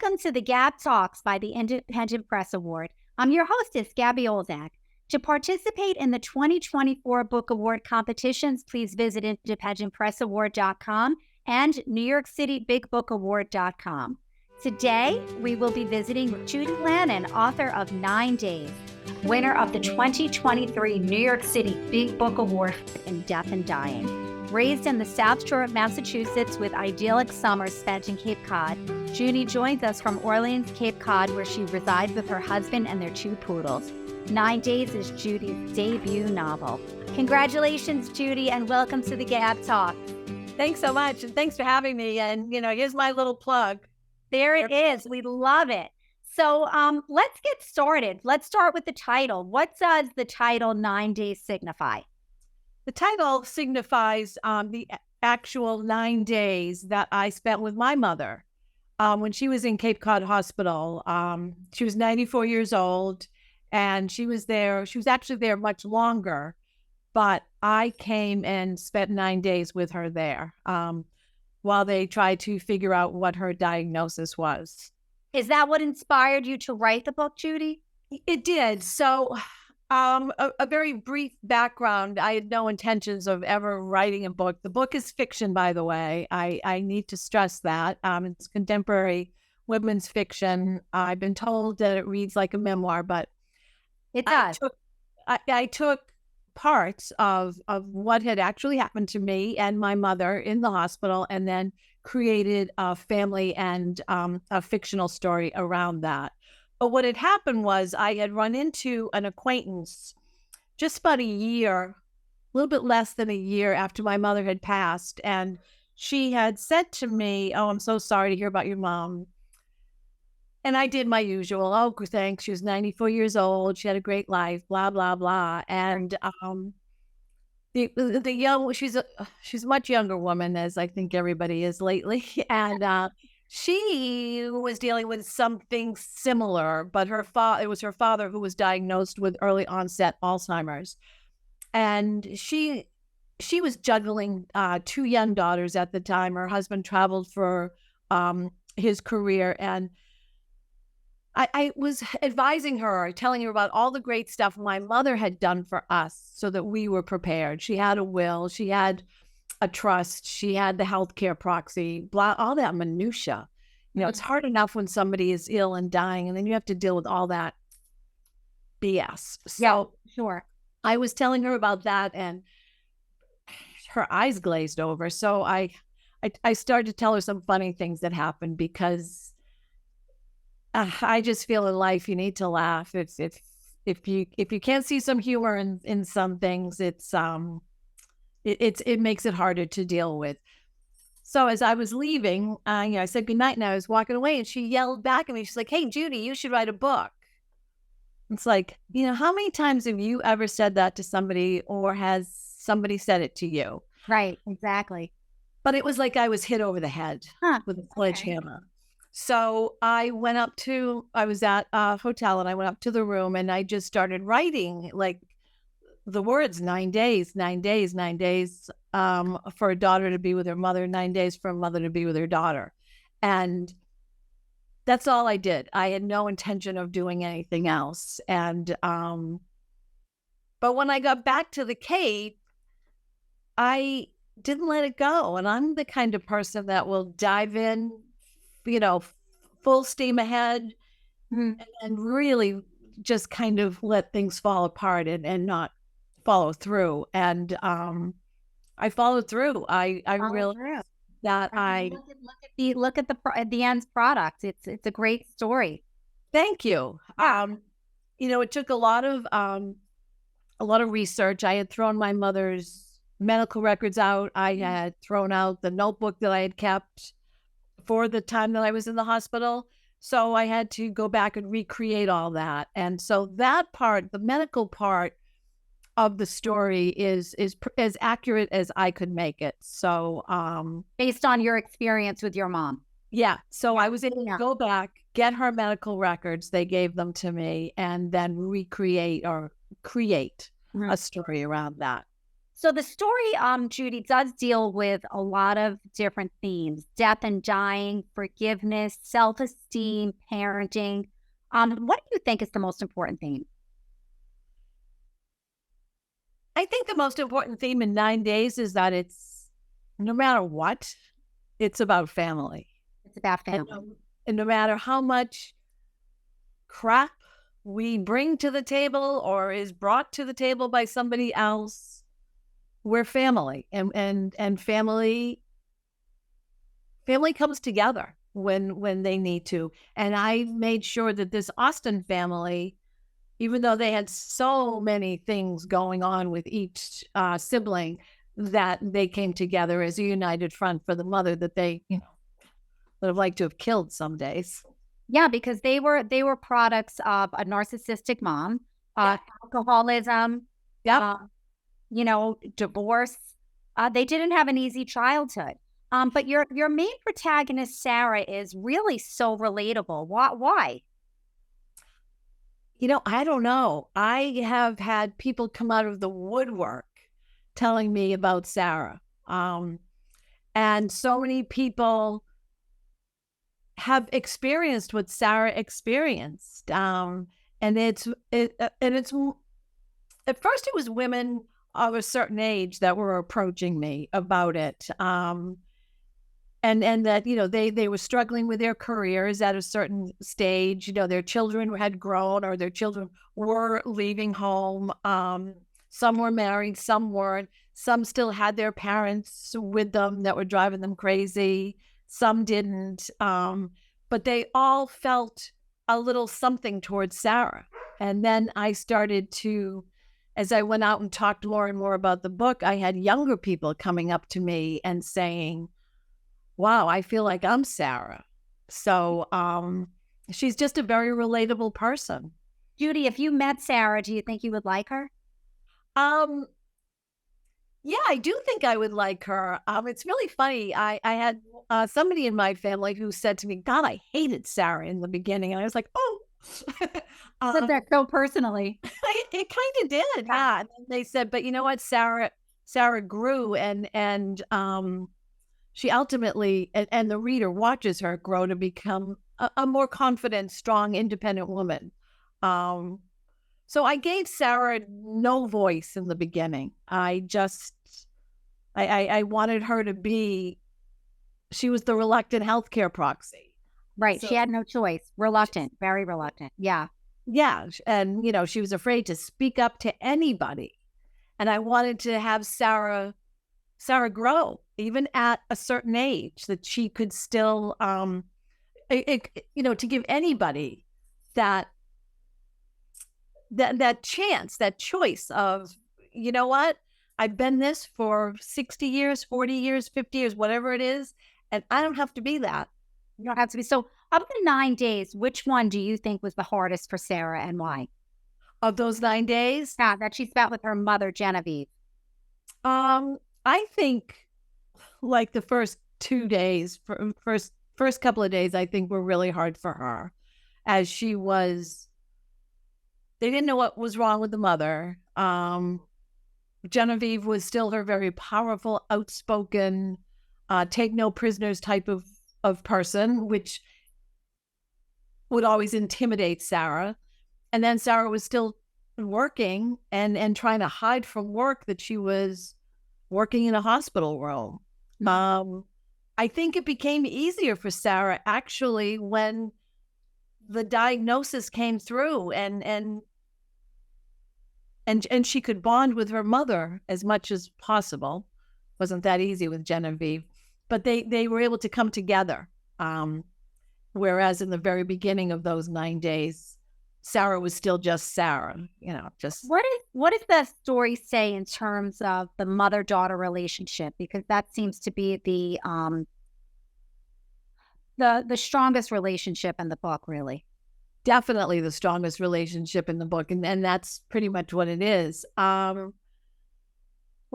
Welcome to the GAB Talks by the Independent Press Award. I'm your hostess, Gabby Oldak. To participate in the 2024 Book Award competitions, please visit independentpressaward.com and NewYorkCityBigBookAward.com. Today, we will be visiting Judy Lannon, author of 9 Days, winner of the 2023 New York City Big Book Award in Death and Dying. Raised in the South Shore of Massachusetts with idyllic summers spent in Cape Cod, Judy joins us from Orleans, Cape Cod, where she resides with her husband and their 2 poodles. 9 Days is Judy's debut novel. Congratulations, Judy, and welcome to the GAB Talk. Thanks so much, and thanks for having me. And, here's my little plug. There it is. We love it. So let's get started. Let's start with the title. What does the title 9 Days signify? The title signifies the actual 9 days that I spent with my mother when she was in Cape Cod Hospital. She was 94 years old, and she was there. She was actually there much longer, but I came and spent 9 days with her there while they tried to figure out what her diagnosis was. Is that what inspired you to write the book, Judy? It did. So a very brief background. I had no intentions of ever writing a book. The book is fiction, by the way. I need to stress that. It's contemporary women's fiction. I've been told that it reads like a memoir, but it does. I took parts of what had actually happened to me and my mother in the hospital, and then created a family and a fictional story around that. But what had happened was I had run into an acquaintance just about a year, a little bit less than a year after my mother had passed. And she had said to me, "Oh, I'm so sorry to hear about your mom." And I did my usual, "Oh, thanks. She was 94 years old. She had a great life, blah, blah, blah." And the young, she's a much younger woman, as I think everybody is lately. And she was dealing with something similar, but it was her father who was diagnosed with early onset Alzheimer's. And she was juggling 2 young daughters at the time. Her husband traveled for his career, and I was advising her, telling her about all the great stuff my mother had done for us so that we were prepared. She had a will, she had a trust, she had the healthcare proxy, blah, all that minutia. It's hard enough when somebody is ill and dying, and then you have to deal with all that BS. So yeah, sure. I was telling her about that, and her eyes glazed over. So I started to tell her some funny things that happened, because I just feel in life you need to laugh. If you can't see some humor in some things, it makes it harder to deal with. So as I was leaving, I said goodnight, and I was walking away, and she yelled back at me. She's like, "Hey, Judy, you should write a book." It's like, how many times have you ever said that to somebody, or has somebody said it to you? Right, exactly. But it was like I was hit over the head with a sledgehammer. Okay. So I was at a hotel, and I went up to the room, and I just started writing like the words 9 days, 9 days, 9 days for a daughter to be with her mother, 9 days for a mother to be with her daughter. And that's all I did. I had no intention of doing anything else. And but when I got back to the Cape, I didn't let it go. And I'm the kind of person that will dive in, full steam ahead, and really just kind of let things fall apart and not follow through. And I followed through. I realized that look at the end product. It's a great story. Thank you. It took a lot of research. I had thrown my mother's medical records out. I had thrown out the notebook that I had kept for the time that I was in the hospital. So I had to go back and recreate all that. And so that part, the medical part of the story, is as accurate as I could make it. So based on your experience with your mom. Yeah. So I was able to go back, get her medical records. They gave them to me, and then recreate or create a story around that. So the story, Judy, does deal with a lot of different themes: death and dying, forgiveness, self-esteem, parenting. What do you think is the most important theme? I think the most important theme in 9 days is that it's, no matter what, it's about family. It's about And family. and no matter how much crap we bring to the table or is brought to the table by somebody else, we're family. And family comes together when they need to. And I made sure that this Austin family, even though they had so many things going on with each sibling, that they came together as a united front for the mother that they, would have liked to have killed some days. Yeah, because they were products of a narcissistic mom, Yeah. alcoholism, Yep. uh, divorce. They didn't have an easy childhood. But your main protagonist, Sarah, is really so relatable. Why? I don't know. I have had people come out of the woodwork telling me about Sarah. And so many people have experienced what Sarah experienced. And it's at first it was women of a certain age that were approaching me about it. And that, they were struggling with their careers at a certain stage. Their children had grown, or their children were leaving home. Some were married, some weren't. Some still had their parents with them that were driving them crazy. Some didn't. But they all felt a little something towards Sarah. And then I started to, as I went out and talked more and more about the book, I had younger people coming up to me and saying, wow, I feel like I'm Sarah. So she's just a very relatable person. Judy, if you met Sarah, do you think you would like her? Um, yeah, I do think I would like her. It's really funny. I had somebody in my family who said to me, God, I hated Sarah in the beginning. And I was like, oh. Said that so personally. It kind of did. Yeah. And they said, but you know what? Sarah grew and she ultimately, and the reader watches her grow to become a more confident, strong, independent woman. So I gave Sarah no voice in the beginning. I wanted her to be, she was the reluctant healthcare proxy. Right. So, She had no choice. Reluctant, very reluctant. Yeah. yeah. And, she was afraid to speak up to anybody. And I wanted to have Sarah grow, even at a certain age, that she could still, to give anybody that chance, that choice of, you know what, I've been this for 60 years, 40 years, 50 years, whatever it is, and I don't have to be that. You don't have to be. So, of the 9 days, which one do you think was the hardest for Sarah, and why? Of those 9 days, Yeah, that she spent with her mother, Genevieve. I think like the first 2 days, first couple of days, I think were really hard for her, as they didn't know what was wrong with the mother. Genevieve was still her very powerful, outspoken, take no prisoners type of person, which would always intimidate Sarah. And then Sarah was still working and trying to hide from work that she was working in a hospital room. I think it became easier for Sarah actually when the diagnosis came through and she could bond with her mother as much as possible. Wasn't that easy with Genevieve, but they were able to come together. Whereas in the very beginning of those 9 days, Sarah was still just Sarah, just. What does the story say in terms of the mother-daughter relationship? Because that seems to be the strongest relationship in the book, really. Definitely the strongest relationship in the book. And that's pretty much what it is. What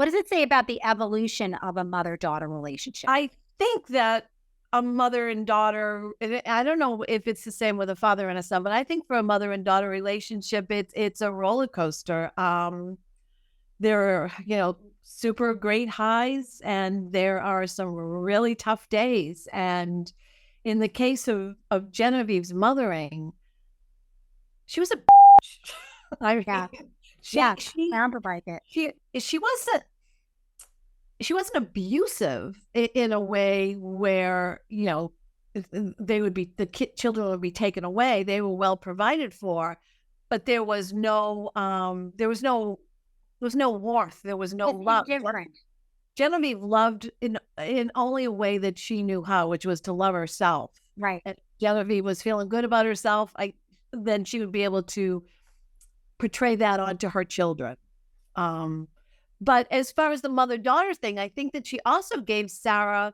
does it say about the evolution of a mother-daughter relationship? I think that a mother and daughter, I don't know if it's the same with a father and a son, but I think for a mother and daughter relationship, it's a roller coaster. there are, super great highs, and there are some really tough days. And in the case of Genevieve's mothering, she was a bitch. I mean, Yeah. she, Yeah. she, Sounded like it. she wasn't abusive in a way where, they would be, children would be taken away. They were well provided for, but there was no warmth. There was no love. Different. Genevieve loved in only a way that she knew how, which was to love herself. Right. And Genevieve was feeling good about herself. Then she would be able to portray that onto her children. But as far as the mother-daughter thing, I think that she also gave Sarah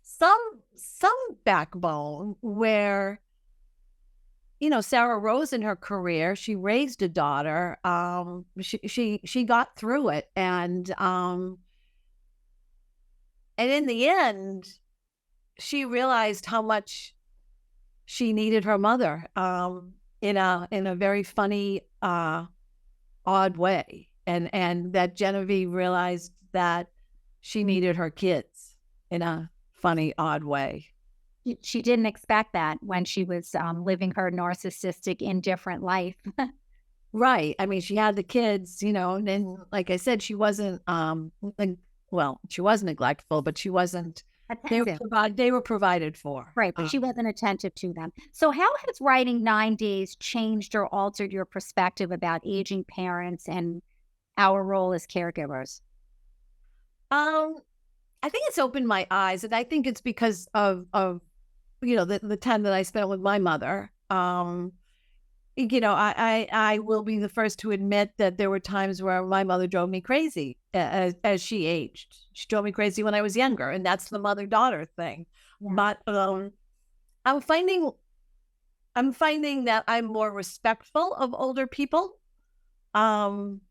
some backbone where, Sarah rose in her career. She raised a daughter. She got through it, and in the end, she realized how much she needed her mother, in a very funny, odd way, and that Genevieve realized that she needed her kids in a funny, odd way. She didn't expect that when she was living her narcissistic, indifferent life. Right. I mean, she had the kids, and then, like I said, she wasn't, she was neglectful, but she wasn't, they were provided for. Right, but she wasn't attentive to them. So how has writing 9 Days changed or altered your perspective about aging parents and our role as caregivers? I think it's opened my eyes, and I think it's because of the time that I spent with my mother. I will be the first to admit that there were times where my mother drove me crazy as she aged. She drove me crazy when I was younger, and that's the mother-daughter thing. Yeah. But I'm finding that I'm more respectful of older people. I'm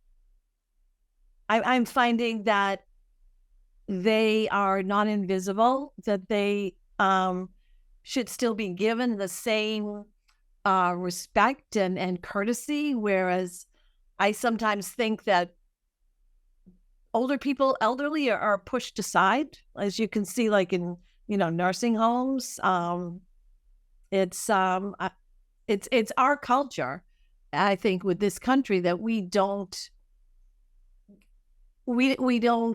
finding that they are not invisible, that they should still be given the same respect and courtesy, whereas I sometimes think that elderly are pushed aside, as you can see, like in nursing homes. It's our culture, I think, with this country, that we don't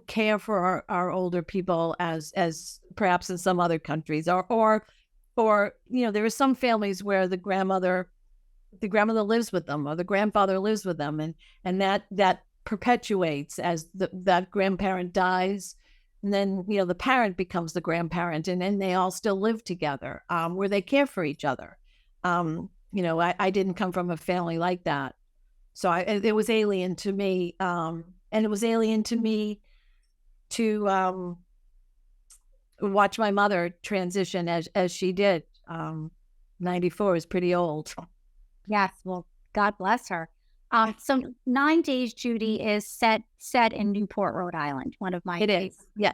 care for our older people as perhaps in some other countries, or there are some families where the grandmother lives with them, or the grandfather lives with them, and that perpetuates as that grandparent dies, and then the parent becomes the grandparent, and then they all still live together, where they care for each other. I didn't come from a family like that, so it was alien to me, and it was alien to me to watch my mother transition as she did. 94 is pretty old. Yes, well, God bless her. So 9 Days, Judy, is set in Newport, Rhode Island. One of my favorites. Yeah,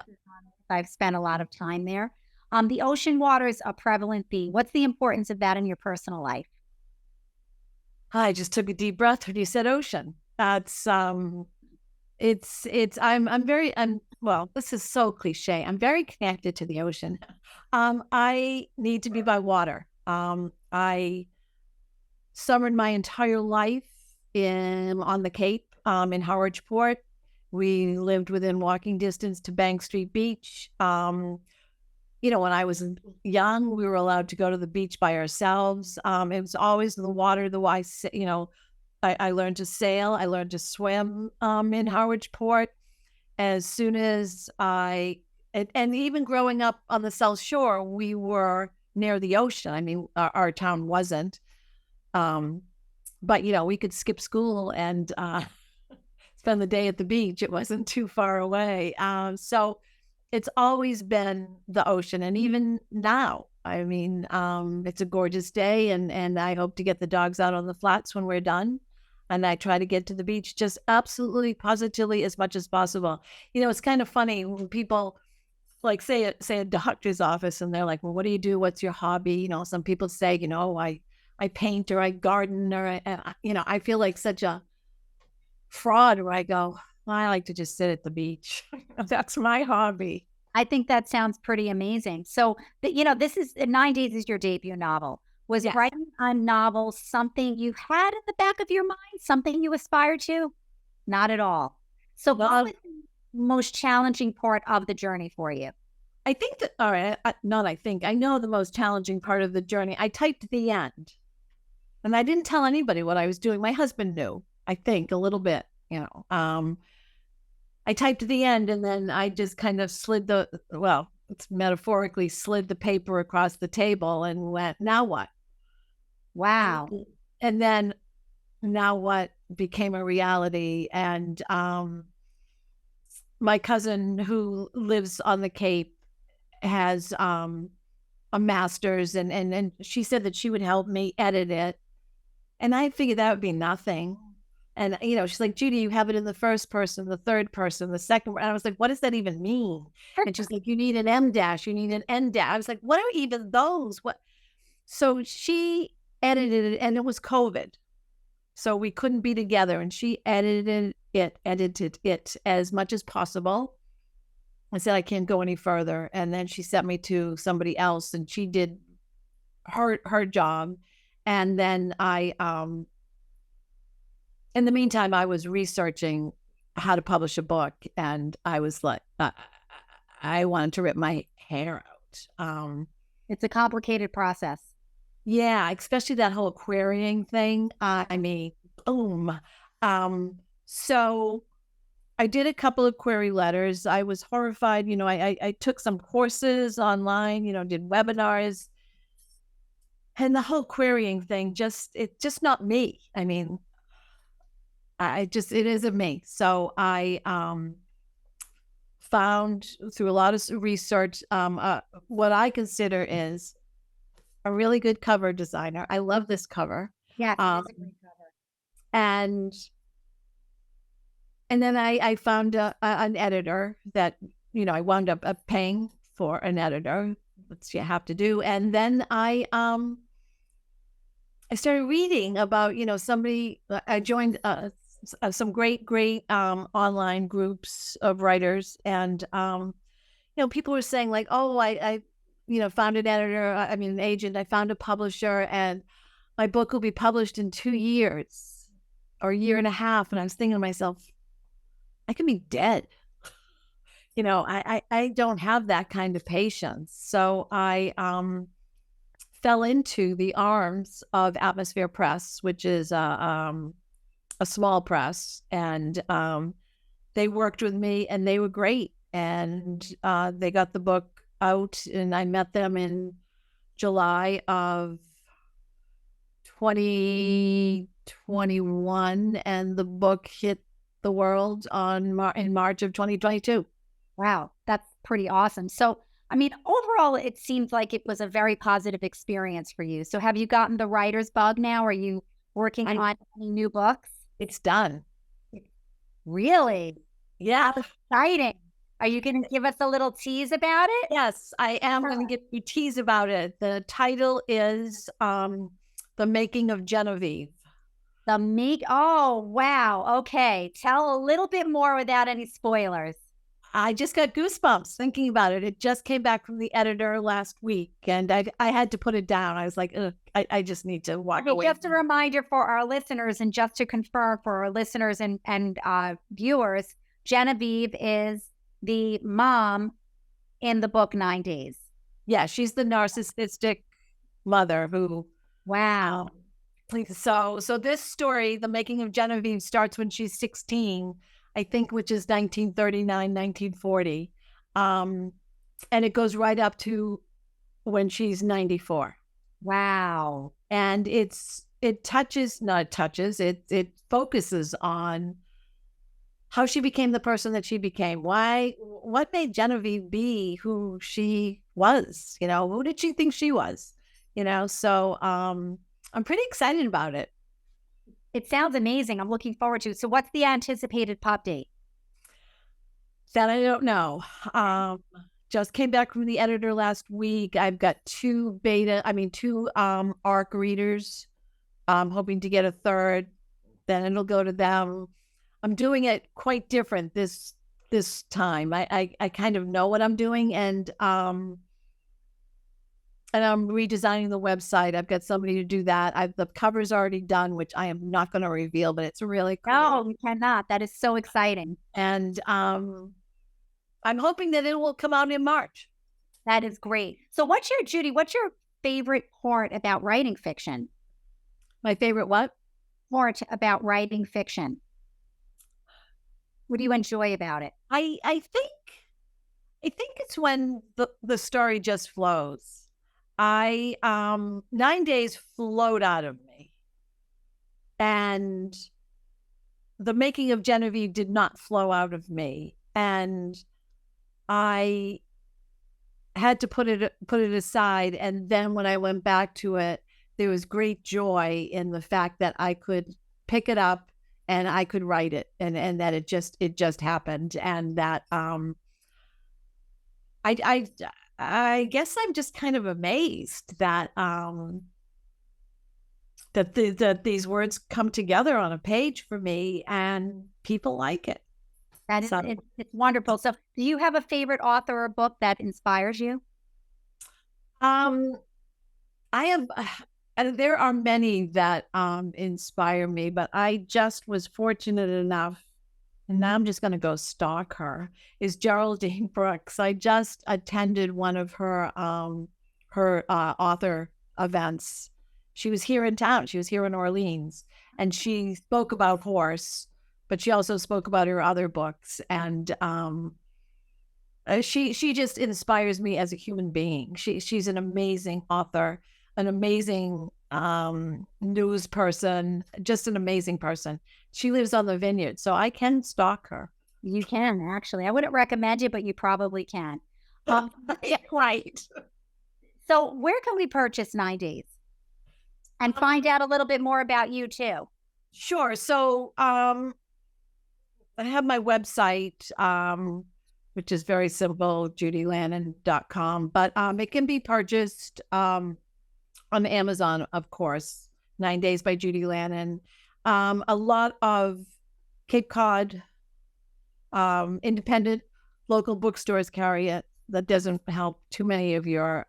I've spent a lot of time there. The ocean water is a prevalent theme. What's the importance of that in your personal life? I just took a deep breath when you said ocean. That's well, this is so cliche. I'm very connected to the ocean. I need to be by water. I summered my entire life on the Cape, in Harwich-Port. We lived within walking distance to Bank Street Beach. When I was young, we were allowed to go to the beach by ourselves. It was always the water. I learned to sail. I learned to swim in Harwich-Port. As soon as and even growing up on the South Shore, we were near the ocean. I mean, our town wasn't. But, we could skip school and spend the day at the beach. It wasn't too far away. So it's always been the ocean. And even now, I mean, it's a gorgeous day, and I hope to get the dogs out on the flats when we're done. And I try to get to the beach just absolutely, positively as much as possible. It's kind of funny when people like say a doctor's office, and they're like, well, what do you do? What's your hobby? Some people say, I paint, or I garden, or, I feel like such a fraud where I go, I like to just sit at the beach. That's my hobby. I think that sounds pretty amazing. So, this is 9 Days is your debut novel. Was Yes. writing a novel something you had in the back of your mind, something you aspired to? Not at all. So, what was the most challenging part of the journey for you? I think that, all right, I know the most challenging part of the journey. I typed the end and I didn't tell anybody what I was doing. My husband knew, I think, a little bit, I typed the end and then I just kind of it's metaphorically slid the paper across the table and went, now what? Wow. And then now what became a reality. And my cousin who lives on the Cape has a master's and she said that she would help me edit it. And I figured that would be nothing. And, she's like, Judy, you have it in the first person, the third person, the second. And I was like, what does that even mean? And she's like, you need an M dash, you need an N dash. I was like, what are even those? What? So she edited it and it was COVID. So we couldn't be together. And she edited it as much as possible. I said, I can't go any further. And then she sent me to somebody else and she did her job. And then in the meantime, I was researching how to publish a book and I was like, I wanted to rip my hair out. It's a complicated process. Yeah, especially that whole querying thing. Boom. So I did a couple of query letters. I was horrified. I took some courses online, did webinars. And the whole querying thing, it's just not me. It isn't me. So I found through a lot of research what I consider is a really good cover designer. I love this cover. Yeah, it's a great cover. And then I found an editor that, I wound up paying for an editor, which you have to do. And then I started reading about, I joined some great online groups of writers. And, people were saying like, oh, I found an editor, an agent, I found a publisher and my book will be published in 2 years or a year and a half. And I was thinking to myself, I can be dead. I don't have that kind of patience. So I fell into the arms of Atmosphere Press, which is a small press. And they worked with me and they were great. And they got the book out and I met them in July of 2021 and the book hit the world in March of 2022. Wow, that's pretty awesome. So, overall, it seems like it was a very positive experience for you. So have you gotten the writer's bug now? Are you working on any new books? It's done. Really? Yeah. How exciting. Are you going to give us a little tease about it? Yes, I am going to give you a tease about it. The title is The Making of Genevieve. Oh, wow. Okay. Tell a little bit more without any spoilers. I just got goosebumps thinking about it. It just came back from the editor last week and I had to put it down. I was like, I just need to walk away. Just a reminder for our listeners and just to confirm for our listeners and viewers, Genevieve is the mom in the book 9 Days. Yeah, she's the narcissistic mother who. Wow. So this story, The Making of Genevieve, starts when she's 16, I think, which is 1939, 1940. And it goes right up to when she's 94. Wow. And it focuses on how she became the person that she became. What made Genevieve be who she was? Who did she think she was? So I'm pretty excited about it. It sounds amazing. I'm looking forward to it. So what's the anticipated pop date? That I don't know. Just came back from the editor last week. I've got two ARC readers. I'm hoping to get a third. Then it'll go to them. I'm doing it quite different this time. I kind of know what I'm doing, and I'm redesigning the website. I've got somebody to do that. The cover's already done, which I am not going to reveal, but it's really cool. No, you cannot. That is so exciting. And I'm hoping that it will come out in March. That is great. So Judy, what's your favorite part about writing fiction? My favorite what? Part about writing fiction. What do you enjoy about it? I think it's when the story just flows. 9 days flowed out of me, and the making of Genevieve did not flow out of me, and I had to put it aside. And then when I went back to it, there was great joy in the fact that I could pick it up and I could write it, and that it just happened, and that I guess I'm just kind of amazed that that these words come together on a page for me and people like it. That is, it's wonderful. So do you have a favorite author or book that inspires you? I have, and there are many that inspire me, but I just was fortunate enough, and now I'm just going to go stalk her, is Geraldine Brooks. I just attended one of her author events. She was here in town. She was here in Orleans, and she spoke about horse, but she also spoke about her other books. And she just inspires me as a human being. She's an amazing author, an amazing news person, just an amazing person. She lives on the Vineyard, so I can stalk her. You can, actually. I wouldn't recommend it, but you probably can. Yeah, right. So where can we purchase 9 Days and find out a little bit more about you too? Sure. So I have my website, which is very simple, judylannon.com, but it can be purchased on Amazon, of course. 9 Days by Judy Lannon. A lot of Cape Cod independent local bookstores carry it. That doesn't help too many of your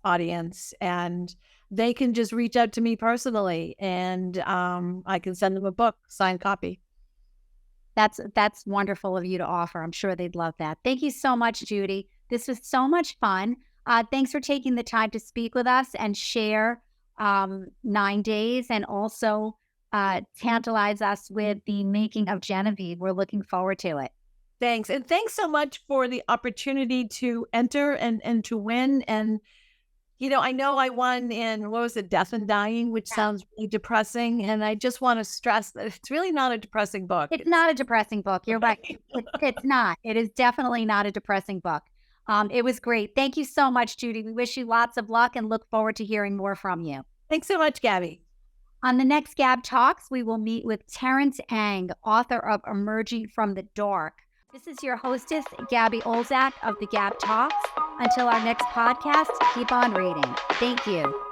audience, and they can just reach out to me personally, and I can send them a book, signed copy. That's wonderful of you to offer. I'm sure they'd love that. Thank you so much, Judy. This was so much fun. Thanks for taking the time to speak with us and share 9 Days, and also tantalize us with the making of Genevieve. We're looking forward to it. Thanks. And thanks so much for the opportunity to enter and to win. And, I know I won in, what was it, Death and Dying, which sounds really depressing. And I just want to stress that it's really not a depressing book. It's not a depressing book. You're right. It's not. It is definitely not a depressing book. It was great. Thank you so much, Judy. We wish you lots of luck and look forward to hearing more from you. Thanks so much, Gabby. On the next GAB Talks, we will meet with Terrence Ang, author of Emerging from the Dark. This is your hostess, Gabby Olzak of the GAB Talks. Until our next podcast, keep on reading. Thank you.